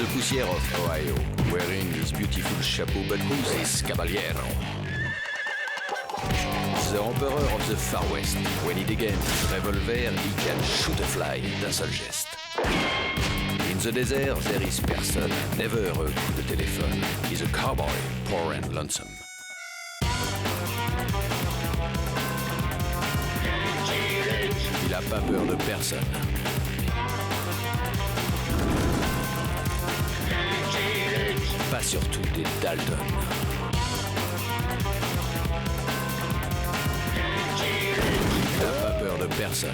the poussière of Ohio, wearing his beautiful chapeau, but who's this caballero? The emperor of the Far West. When he degains his revolver, he can shoot a fly d'un seul geste. In the desert, there is person, never a coup de téléphone. He's a cowboy, poor and lonesome. Il a pas peur de personne. Pas surtout des Dalton. Il n'a pas peur de personne.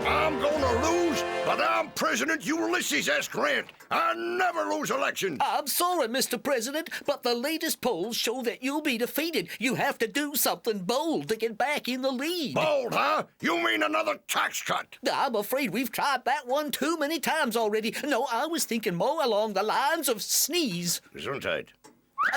I'm gonna lose, but I'm President Ulysses S. Grant. I never lose election. I'm sorry, Mr. President, but the latest polls show that you'll be defeated. You have to do something bold to get back in the lead. Bold, huh? You mean another tax cut? I'm afraid we've tried that one too many times already. No, I was thinking more along the lines of Sneeze. Gesundheit.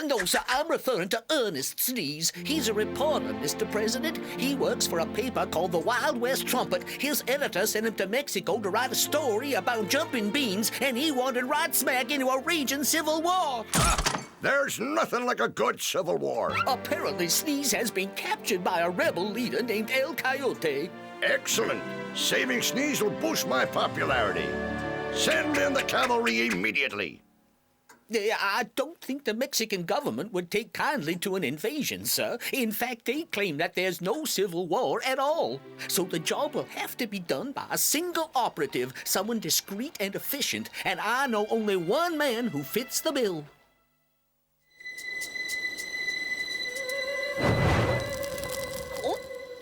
No, sir, I'm referring to Ernest Sneeze. He's a reporter, Mr. President. He works for a paper called the Wild West Trumpet. His editor sent him to Mexico to write a story about jumping beans, and he wandered right smack into a raging civil war. There's nothing like a good civil war. Apparently, Sneeze has been captured by a rebel leader named El Coyote. Excellent. Saving Sneeze will boost my popularity. Send in the cavalry immediately. I don't think the Mexican government would take kindly to an invasion, sir. In fact, they claim that there's no civil war at all. So the job will have to be done by a single operative, someone discreet and efficient, and I know only one man who fits the bill.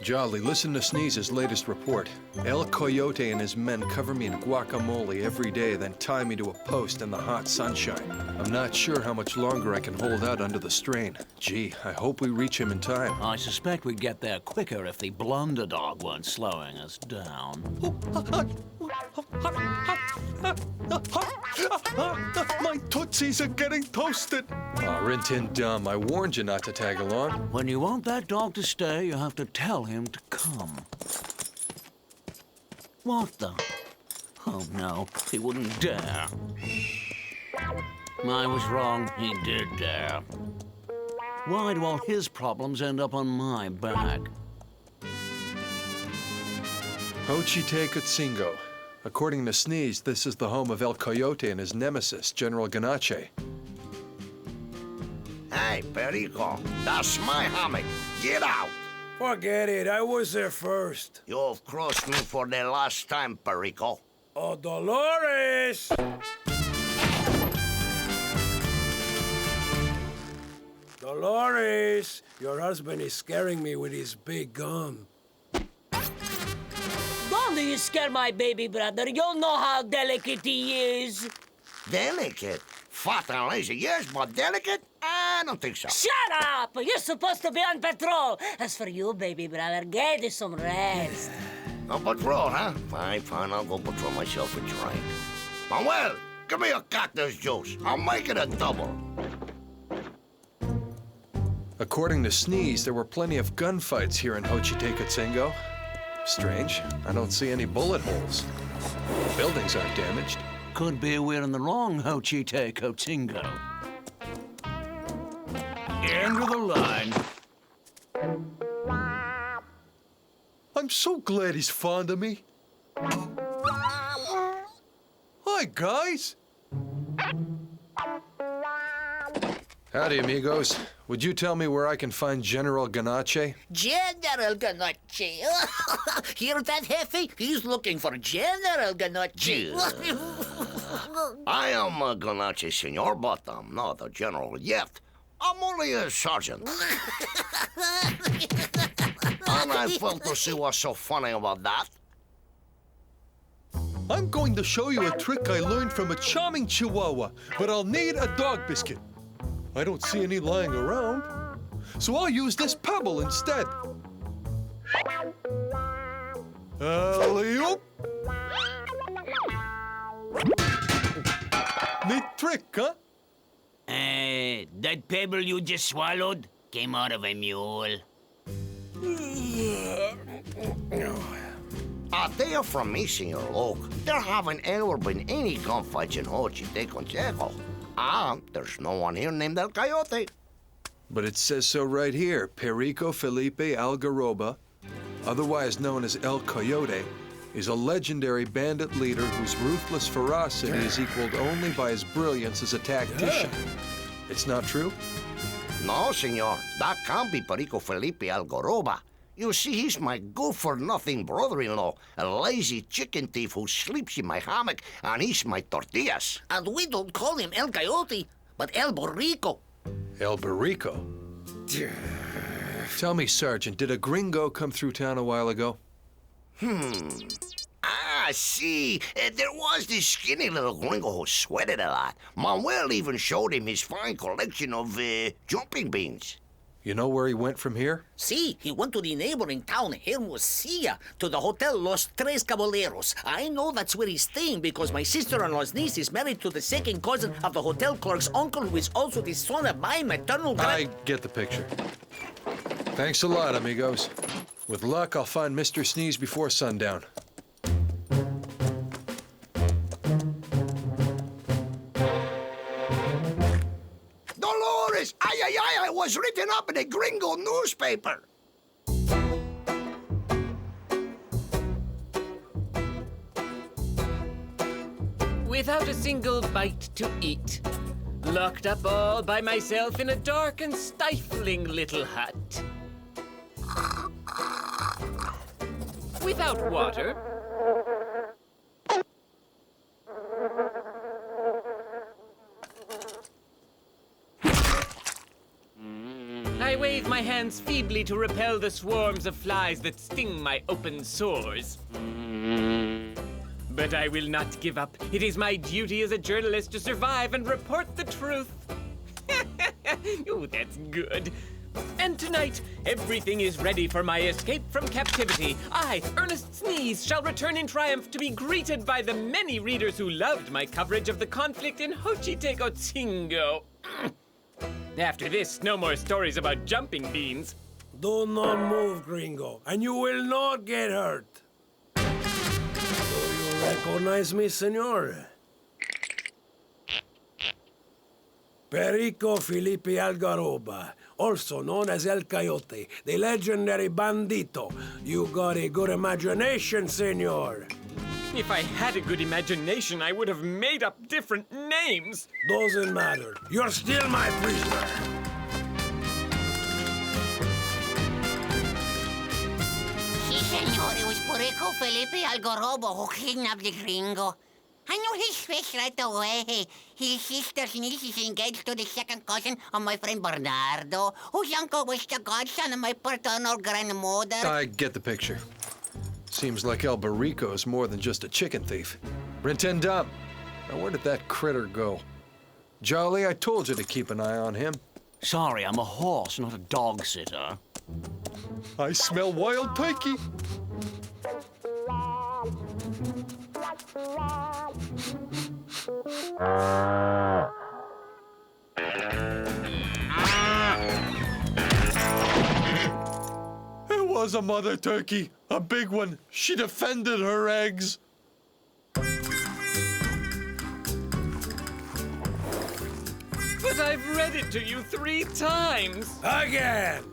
Jolly, listen to Sneeze's latest report. El Coyote and his men cover me in guacamole every day, then tie me to a post in the hot sunshine. I'm not sure how much longer I can hold out under the strain. Gee, I hope we reach him in time. I suspect we'd get there quicker if the blunder dog weren't slowing us down. My tootsies are getting toasted. Aw, Rin Tin Dum, I warned you not to tag along. When you want that dog to stay, you have to tell him to come. What the? Oh, no, he wouldn't dare. I was wrong, he did dare. Why do all his problems end up on my back? Coyote Cutsingo. According to Sneeze, this is the home of El Coyote and his nemesis, General Ganache. Hey, Perico, that's my hammock. Get out. Forget it, I was there first. You've crossed me for the last time, Perico. Oh, Dolores! Dolores, your husband is scaring me with his big gun. Don't you scare my baby brother. You know how delicate he is. Delicate? Fat and lazy, yes, but delicate? I don't think so. Shut up! You're supposed to be on patrol. As for you, baby brother, get you some rest. On patrol, huh? Fine, fine, I'll go patrol myself with you, right? Manuel, give me a cactus juice. I'll make it a double. According to Sneeze, there were plenty of gunfights here in Coyote Cutsingo. Strange, I don't see any bullet holes. The buildings aren't damaged. Could be we're in the wrong Coyote Cutsingo. End of the line. I'm so glad he's fond of me. Hi, guys. Howdy, amigos. Would you tell me where I can find General Ganache? General Ganache. Hear that, Hefe? He's looking for General Ganache. I am a Ganache, senor, but I'm not a general yet. I'm only a sergeant. And I failed to see what's so funny about that. I'm going to show you a trick I learned from a charming Chihuahua, but I'll need a dog biscuit. I don't see any lying around, so I'll use this pebble instead. Alley-oop! Neat trick, huh? That pebble you just swallowed came out of a mule. They are from me, Senor Luke. There haven't ever been any gunfights in Coyote Consejo. There's no one here named El Coyote. But it says so right here. Perico Felipe Algaroba, otherwise known as El Coyote, is a legendary bandit leader whose ruthless ferocity is equaled only by his brilliance as a tactician. It's not true? No, senor. That can't be Perico Felipe Algaroba. You see, he's my good-for-nothing brother-in-law, a lazy chicken thief who sleeps in my hammock and eats my tortillas. And we don't call him El Coyote, but El Borrico. El Barrico? Tell me, Sergeant, did a gringo come through town a while ago? See, there was this skinny little gringo who sweated a lot. Manuel even showed him his fine collection of, jumping beans. You know where he went from here? See, he went to the neighboring town, Hermosillo, to the Hotel Los Tres Caballeros. I know that's where he's staying because my sister-in-law's niece is married to the second cousin of the hotel clerk's uncle, who is also the son of my maternal I get the picture. Thanks a lot, amigos. With luck, I'll find Mr. Sneeze before sundown. Dolores! I was written up in a gringo newspaper. Without a single bite to eat. Locked up all by myself in a dark and stifling little hut. Without water. I wave my hands feebly to repel the swarms of flies that sting my open sores. But I will not give up. It is my duty as a journalist to survive and report the truth. Oh, that's good. And tonight, everything is ready for my escape from captivity. I, Ernest Sneeze, shall return in triumph to be greeted by the many readers who loved my coverage of the conflict in Xochitecotzingo. After this, no more stories about jumping beans. Do not move, gringo, and you will not get hurt. Do you recognize me, senor? Perico Felipe Algaroba, also known as El Coyote, the legendary bandito. You got a good imagination, senor. If I had a good imagination, I would have made up different names. Doesn't matter. You're still my prisoner. Si, senor, it was Perico Felipe Algaroba who kidnapped the gringo. I knew his face right away. His sister's niece is engaged to the second cousin of my friend Bernardo, whose uncle was the godson of my paternal grandmother. I get the picture. Seems like El Barrico is more than just a chicken thief. Rintendam, now where did that critter go? Jolly, I told you to keep an eye on him. Sorry, I'm a horse, not a dog sitter. I smell wild turkey. It was a mother turkey, a big one. She defended her eggs. But I've read it to you 3 times. Again!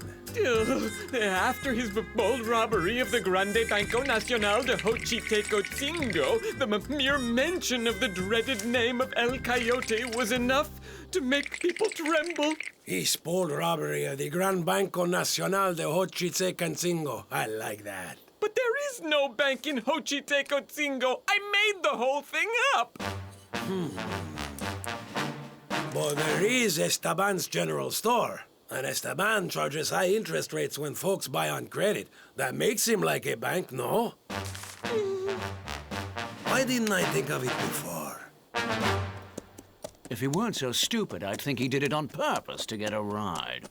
After his bold robbery of the Grande Banco Nacional de Xochitecotzingo, the mere mention of the dreaded name of El Coyote was enough to make people tremble. His bold robbery of the Gran Banco Nacional de Xochitecotzingo. I like that. But there is no bank in Xochitecotzingo. I made the whole thing up. But there is Esteban's General Store. And Esteban charges high interest rates when folks buy on credit. That makes him like a bank, no? Why didn't I think of it before? If he weren't so stupid, I'd think he did it on purpose to get a ride.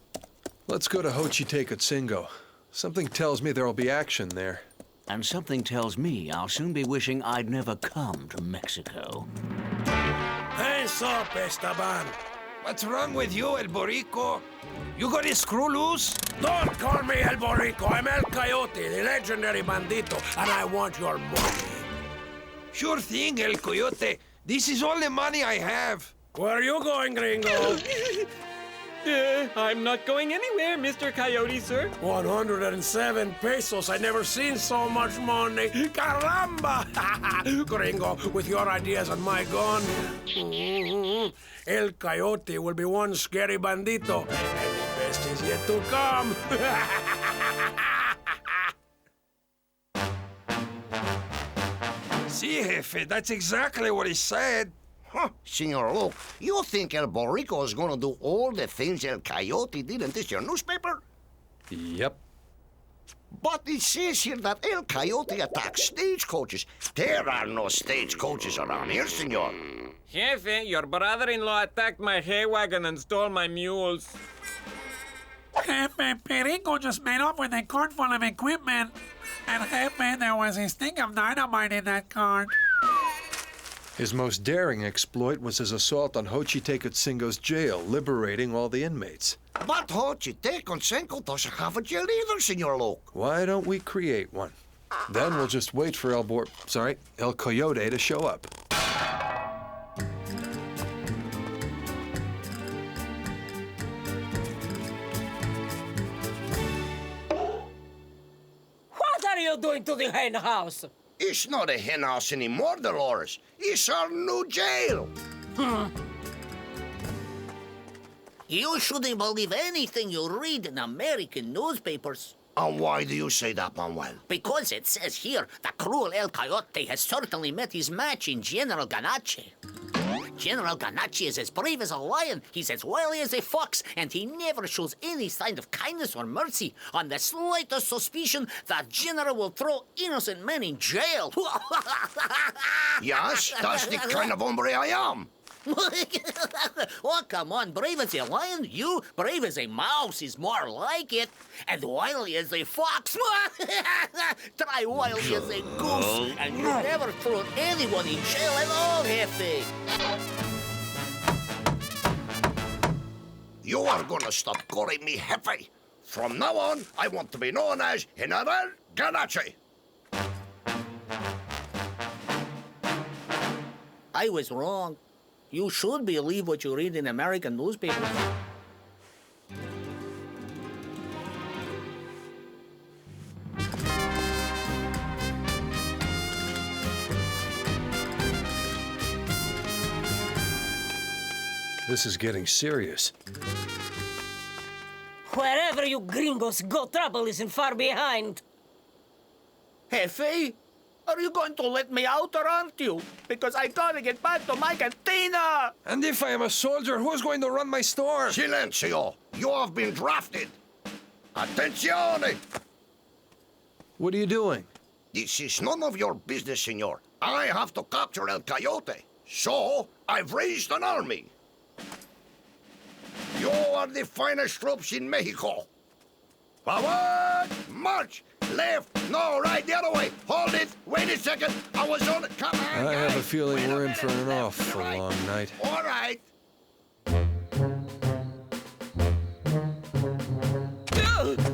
Let's go to Xochitecotzingo. Something tells me there'll be action there. And something tells me I'll soon be wishing I'd never come to Mexico. Hands up, Esteban! What's wrong with you, El Borrico? You got his screw loose? Don't call me El Borrico. I'm El Coyote, the legendary bandito, and I want your money. Sure thing, El Coyote. This is all the money I have. Where are you going, gringo? I'm not going anywhere, Mr. Coyote, sir. 107 pesos. I never seen so much money. Caramba! Gringo, with your ideas and my gun, El Coyote will be one scary bandito, and the best is yet to come. See, Jefe, that's exactly what he said. Huh, Senor Luke, you think El Borrico is gonna do all the things El Coyote did in this your newspaper? Yep. But it says here that El Coyote attacks stagecoaches. There are no stagecoaches around here, senor. Jefe, your brother-in-law attacked my hay wagon and stole my mules. Jefe, Perico just made off with a cart full of equipment. And Jefe, there was a stick of dynamite in that cart. His most daring exploit was his assault on Xochitecatzingo's jail, liberating all the inmates. But Xochitecatzingo doesn't have a jail either, Senor Luke. Why don't we create one? Then we'll just wait for El Coyote to show up. What are you doing to the hen house? It's not a hen house anymore, Dolores. It's our new jail. You shouldn't believe anything you read in American newspapers. And why do you say that, Manuel? Because it says here the cruel El Coyote has certainly met his match in General Ganache. General Ganache is as brave as a lion, he's as wily as a fox, and he never shows any sign of kindness or mercy. On the slightest suspicion, the general will throw innocent men in jail. Yes, that's the kind of hombre I am. Oh, come on, brave as a lion? You, brave as a mouse, is more like it. And wily as a fox. Try wily as a goose, and you never throw anyone in jail at all, Jefe. You are gonna stop calling me Jefe. From now on, I want to be known as General Ganache. I was wrong. You should believe what you read in American newspapers. This is getting serious. Wherever you gringos go, trouble isn't far behind. Jefe, are you going to let me out or aren't you? Because I gotta get back to my cantina! And if I am a soldier, who's going to run my store? Silencio! You have been drafted. Attenzione! What are you doing? This is none of your business, senor. I have to capture El Coyote. So, I've raised an army. You are the finest troops in Mexico. Forward! March! Left! No, right, the other way! Hold it! Wait a second! I was on it! Come on, I have a guys. feeling Wait we're in minute. for an Right, awful right. long night. All right.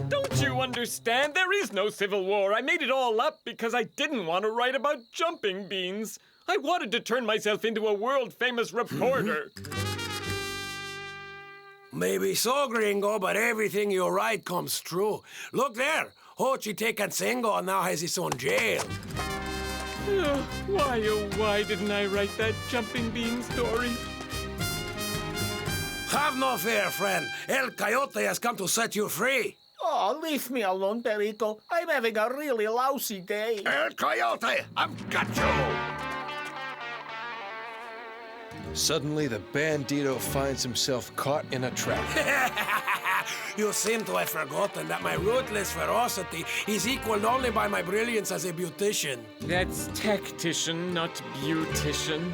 Don't you understand? There is no civil war. I made it all up because I didn't want to write about jumping beans. I wanted to turn myself into a world-famous reporter. Maybe so, gringo, but everything you write comes true. Look there. Xochitecatzingo now has his own jail. Why, oh, why didn't I write that jumping bean story? Have no fear, friend. El Coyote has come to set you free. Oh, leave me alone, Perico. I'm having a really lousy day. El Coyote, I've got you. Suddenly, the bandito finds himself caught in a trap. You seem to have forgotten that my ruthless ferocity is equaled only by my brilliance as a beautician. That's tactician, not beautician.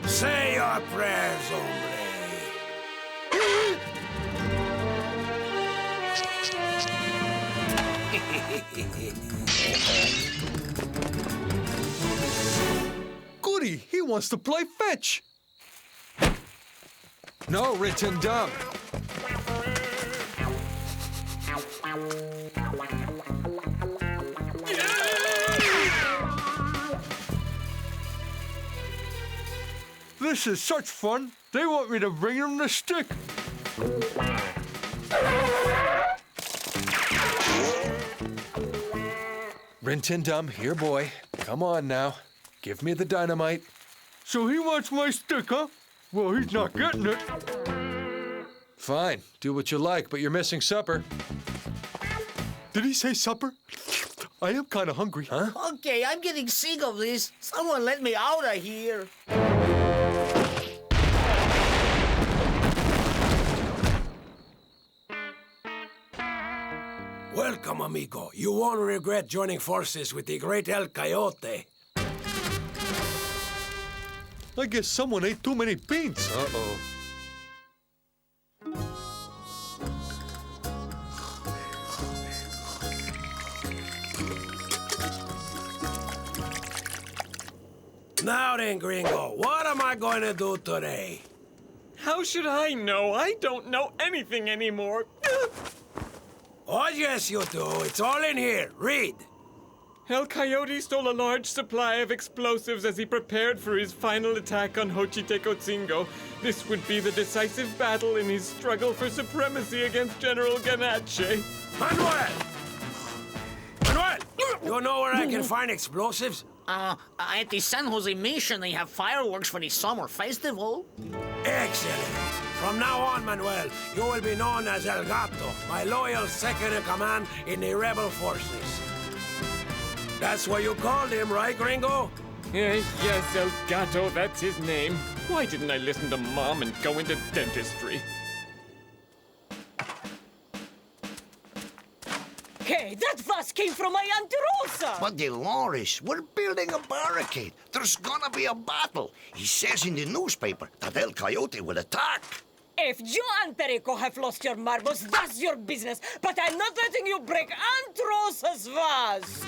Say your prayers, hombre. Goody, he wants to play fetch. No, Rin Tin Dum. This is such fun. They want me to bring them the stick. Rin Tin Dum, here, boy. Come on now. Give me the dynamite. So he wants my stick, huh? Well, he's not getting it. Fine. Do what you like, but you're missing supper. Did he say supper? I am kind of hungry. Huh? Okay, I'm getting sick of this. Someone let me out of here. Welcome, amigo. You won't regret joining forces with the great El Coyote. I guess someone ate too many beans. Uh-oh. Now then, gringo, what am I going to do today? How should I know? I don't know anything anymore. Oh, yes, you do. It's all in here. Read. El Coyote stole a large supply of explosives as he prepared for his final attack on Xochitecotzingo. This would be the decisive battle in his struggle for supremacy against General Ganache. Manuel! Manuel! You know where I can find explosives? At the San Jose Mission, they have fireworks for the summer festival. Excellent. From now on, Manuel, you will be known as El Gato, my loyal second-in-command in the rebel forces. That's what you called him, right, gringo? Yes, El Gato, that's his name. Why didn't I listen to Mom and go into dentistry? Hey, that fuss came from my Aunt Rosa! But Dolores, we're building a barricade. There's gonna be a battle. He says in the newspaper that El Coyote will attack. If you and Perico have lost your marbles, that's your business. But I'm not letting you break Aunt Rosa's vase.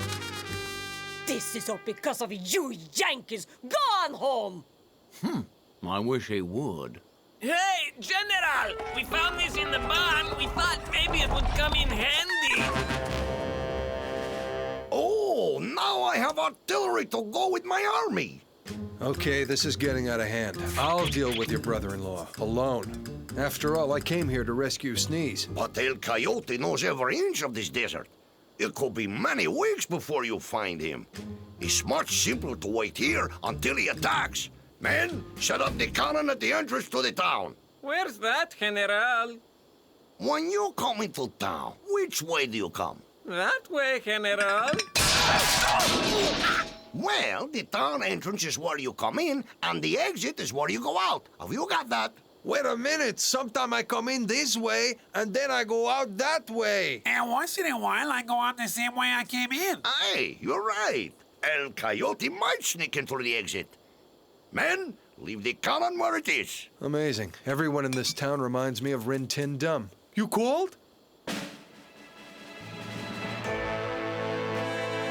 This is all because of you Yankees. Go on home. I wish he would. Hey, General! We found this in the barn. We thought maybe it would come in handy. Oh, now I have artillery to go with my army. Okay, this is getting out of hand. I'll deal with your brother-in-law, alone. After all, I came here to rescue Sneeze. But El Coyote knows every inch of this desert. It could be many weeks before you find him. It's much simpler to wait here until he attacks. Men, set up the cannon at the entrance to the town. Where's that, General? When you come into town, which way do you come? That way, General. Well, the town entrance is where you come in, and the exit is where you go out. Have you got that? Wait a minute. Sometime I come in this way, and then I go out that way. And once in a while, I go out the same way I came in. Hey, you're right. El Coyote might sneak in through the exit. Men, leave the cannon where it is. Amazing. Everyone in this town reminds me of Rin Tin Dum. You called?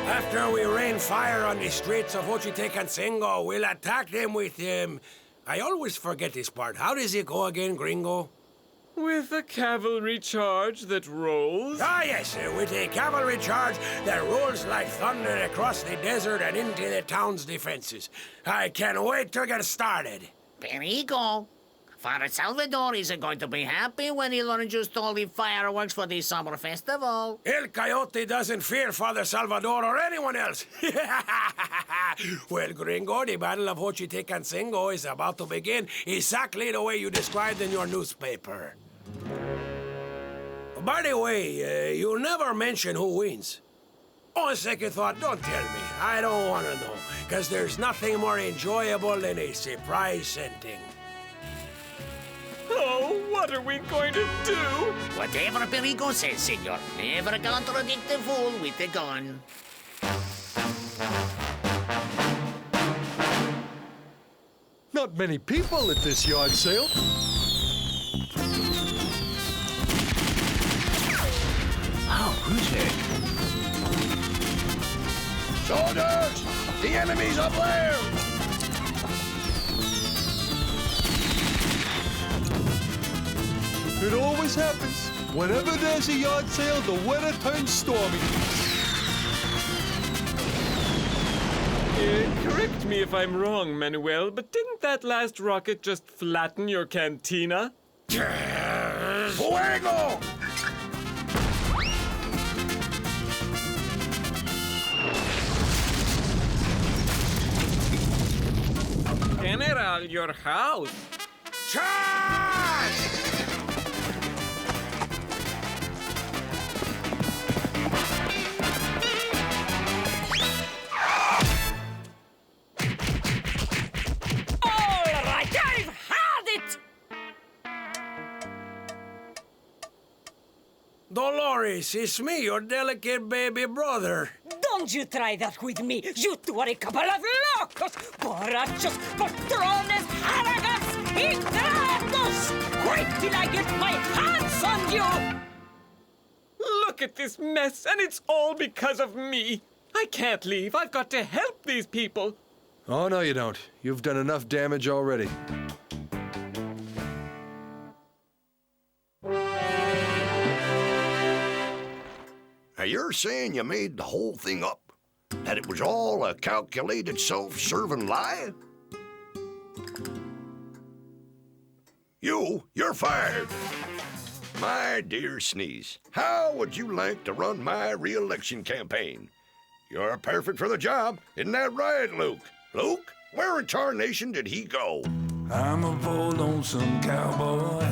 After we rain fire on the streets of Xochitecotzingo, we'll attack them with I always forget this part. How does it go again, gringo? With a cavalry charge that rolls? Ah, yes, with a cavalry charge that rolls like thunder across the desert and into the town's defenses. I can't wait to get started. Perico, Father Salvador isn't going to be happy when he learns you stole the fireworks for the summer festival. El Coyote doesn't fear Father Salvador or anyone else. Well, gringo, the Battle of Xochitecotzingo is about to begin exactly the way you described in your newspaper. By the way, you never mention who wins. On second thought, don't tell me. I don't want to know, because there's nothing more enjoyable than a surprise sending. Oh, what are we going to do? Whatever Perico says, senor. Never contradict the fool with the gun. Not many people at this yard sale. Oh, who's there? Soldiers, the enemy's up there. It always happens. Whenever there's a yard sale, the weather turns stormy. Correct me if I'm wrong, Manuel, but didn't that last rocket just flatten your cantina? Fuego! General, your house. Charge! All right, I've had it! Dolores, it's me, your delicate baby brother. Don't you try that with me. You two are a couple of locos, borrachos, patrones, haragats, ingratos! Wait till I get my hands on you! Look at this mess, and it's all because of me. I can't leave. I've got to help these people. Oh, no, you don't. You've done enough damage already. Now, you're saying you made the whole thing up? That it was all a calculated, self-serving lie? You're fired. My dear Sneeze, how would you like to run my re-election campaign? You're perfect for the job, isn't that right, Luke? Luke, where in tarnation did he go? I'm a bold, lonesome cowboy.